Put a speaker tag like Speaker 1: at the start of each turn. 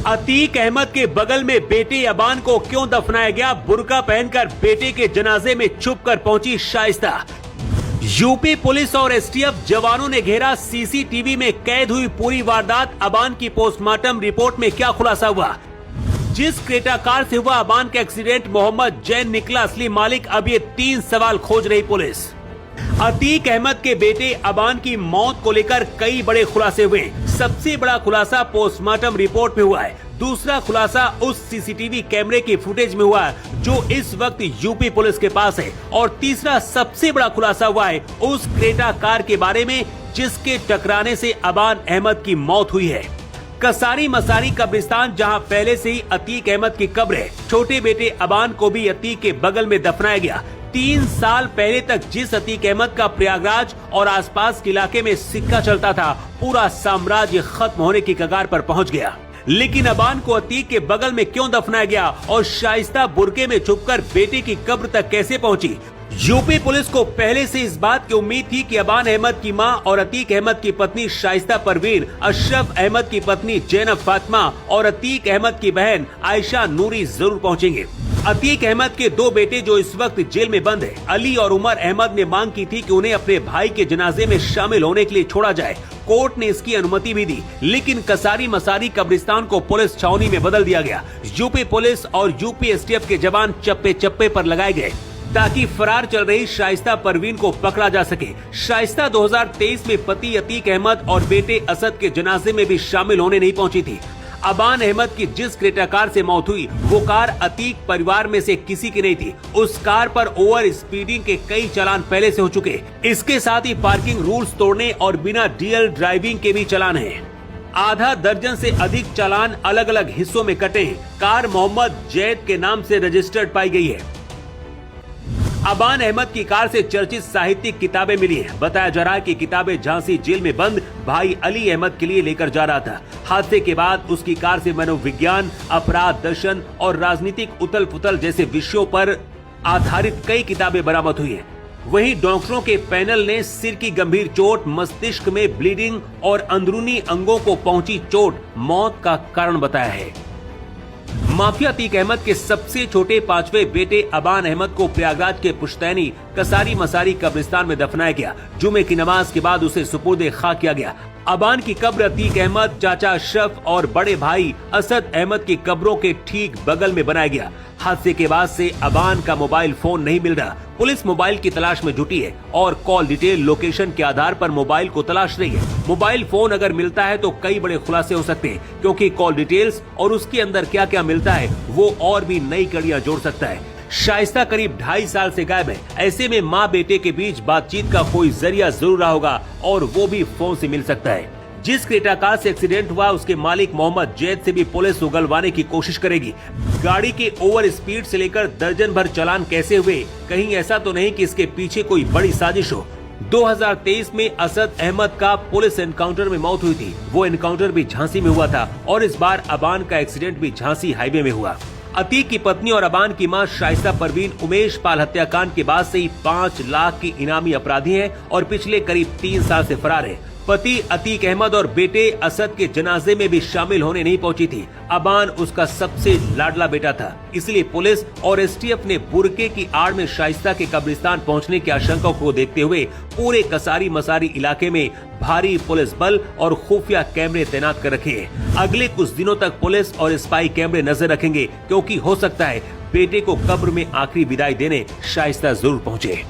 Speaker 1: अतीक अहमद के बगल में बेटे अबान को क्यों दफनाया गया? बुर्का पहनकर बेटे के जनाजे में छुपकर पहुंची शाइस्ता। यूपी पुलिस और एसटीएफ जवानों ने घेरा, सीसीटीवी में कैद हुई पूरी वारदात। अबान की पोस्टमार्टम रिपोर्ट में क्या खुलासा हुआ? जिस क्रेटा कार से हुआ अबान का एक्सीडेंट, मोहम्मद जैन निकला असली मालिक। अब ये 3 सवाल खोज रही पुलिस। अतीक अहमद के बेटे अबान की मौत को लेकर कई बड़े खुलासे हुए। सबसे बड़ा खुलासा पोस्टमार्टम रिपोर्ट में हुआ है। दूसरा खुलासा उस सीसीटीवी कैमरे की फुटेज में हुआ है जो इस वक्त यूपी पुलिस के पास है। और तीसरा सबसे बड़ा खुलासा हुआ है उस क्रेटा कार के बारे में जिसके टकराने से अबान अहमद की मौत हुई है। कसारी मसारी कब्रिस्तान, जहां पहले से ही अतीक अहमद की कब्र है। छोटे बेटे अबान को भी अतीक के बगल में दफनाया गया। 3 साल पहले तक जिस अतीक अहमद का प्रयागराज और आसपास के इलाके में सिक्का चलता था, पूरा साम्राज्य खत्म होने की कगार पर पहुंच गया। लेकिन अबान को अतीक के बगल में क्यों दफनाया गया और शाइस्ता बुर्के में छुपकर बेटे की कब्र तक कैसे पहुंची? यूपी पुलिस को पहले से इस बात की उम्मीद थी कि अबान अहमद की मां और अतीक अहमद की पत्नी शाइस्ता परवीन, अशरफ अहमद की पत्नी जैनब फातिमा और अतीक अहमद की बहन आयशा नूरी जरूर पहुंचेंगे। अतीक अहमद के 2 बेटे जो इस वक्त जेल में बंद है, अली और उमर अहमद ने मांग की थी कि उन्हें अपने भाई के जनाजे में शामिल होने के लिए छोड़ा जाए। कोर्ट ने इसकी अनुमति भी दी, लेकिन कसारी मसारी कब्रिस्तान को पुलिस छावनी में बदल दिया गया। यूपी पुलिस और यूपी एसटीएफ के जवान चप्पे चप्पे पर लगाए गए ताकि फरार चल रही शाइस्ता परवीन को पकड़ा जा सके। शाइस्ता 2023 में पति अतीक अहमद और बेटे असद के जनाजे में भी शामिल होने नहीं पहुंची थी। अबान अहमद की जिस क्रेटा कार से मौत हुई, वो कार अतीक परिवार में से किसी की नहीं थी। उस कार पर ओवर स्पीडिंग के कई चालान पहले से हो चुके। इसके साथ ही पार्किंग रूल्स तोड़ने और बिना डीएल ड्राइविंग के भी चालान हैं। आधा दर्जन से अधिक चालान अलग अलग हिस्सों में कटे हैं। कार मोहम्मद जैद के नाम से रजिस्टर्ड पाई गई है। अबान अहमद की कार से चर्चित साहित्यिक किताबें मिली हैं। बताया जा रहा है कि किताबें झांसी जेल में बंद भाई अली अहमद के लिए लेकर जा रहा था। हादसे के बाद उसकी कार से मनोविज्ञान, अपराध दर्शन और राजनीतिक उथल पुथल जैसे विषयों पर आधारित कई किताबें बरामद हुई हैं। वहीं डॉक्टरों के पैनल ने सिर की गंभीर चोट, मस्तिष्क में ब्लीडिंग और अंदरूनी अंगों को पहुंची चोट मौत का कारण बताया है। माफिया अतीक अहमद के सबसे छोटे 5वें बेटे अबान अहमद को प्रयागराज के पुश्तैनी कसारी मसारी कब्रिस्तान में दफनाया गया। जुमे की नमाज के बाद उसे सुपुर्द खाक किया गया। अबान की कब्र अतीक अहमद, चाचा अशरफ और बड़े भाई असद अहमद की कब्रों के ठीक बगल में बनाया गया। हादसे के बाद से अबान का मोबाइल फोन नहीं मिल रहा। पुलिस मोबाइल की तलाश में जुटी है और कॉल डिटेल लोकेशन के आधार पर मोबाइल को तलाश रही है। मोबाइल फोन अगर मिलता है तो कई बड़े खुलासे हो सकते हैं, क्योंकि कॉल डिटेल्स और उसके अंदर क्या क्या मिलता है वो और भी नई कड़ियां जोड़ सकता है। शाइस्ता करीब 2.5 साल से गायब है। ऐसे में माँ बेटे के बीच बातचीत का कोई जरिया जरूर रहा होगा और वो भी फोन से मिल सकता है। जिस क्रेटा कार से एक्सीडेंट हुआ उसके मालिक मोहम्मद जैद से भी पुलिस उगलवाने की कोशिश करेगी। गाड़ी के ओवर स्पीड से लेकर दर्जन भर चालान कैसे हुए, कहीं ऐसा तो नहीं कि इसके पीछे कोई बड़ी साजिश हो। 2023 में असद अहमद का पुलिस एनकाउंटर में मौत हुई थी। वो एनकाउंटर भी झांसी में हुआ था और इस बार अबान का एक्सीडेंट भी झांसी हाईवे में हुआ। अतीक की पत्नी और अबान की मां शाइस्ता परवीन उमेश पाल हत्याकांड के बाद से ही 5 लाख की इनामी अपराधी हैं और पिछले करीब 3 साल से फरार है। पति अतीक अहमद और बेटे असद के जनाजे में भी शामिल होने नहीं पहुंची थी। अबान उसका सबसे लाडला बेटा था, इसलिए पुलिस और एसटीएफ ने बुर्के की आड़ में शाइस्ता के कब्रिस्तान पहुंचने की आशंका को देखते हुए पूरे कसारी मसारी इलाके में भारी पुलिस बल और खुफिया कैमरे तैनात कर रखे हैं। अगले कुछ दिनों तक पुलिस और स्पाई कैमरे नजर रखेंगे, क्योंकि हो सकता है बेटे को कब्र में आखिरी विदाई देने शाइस्ता जरूर पहुंचे।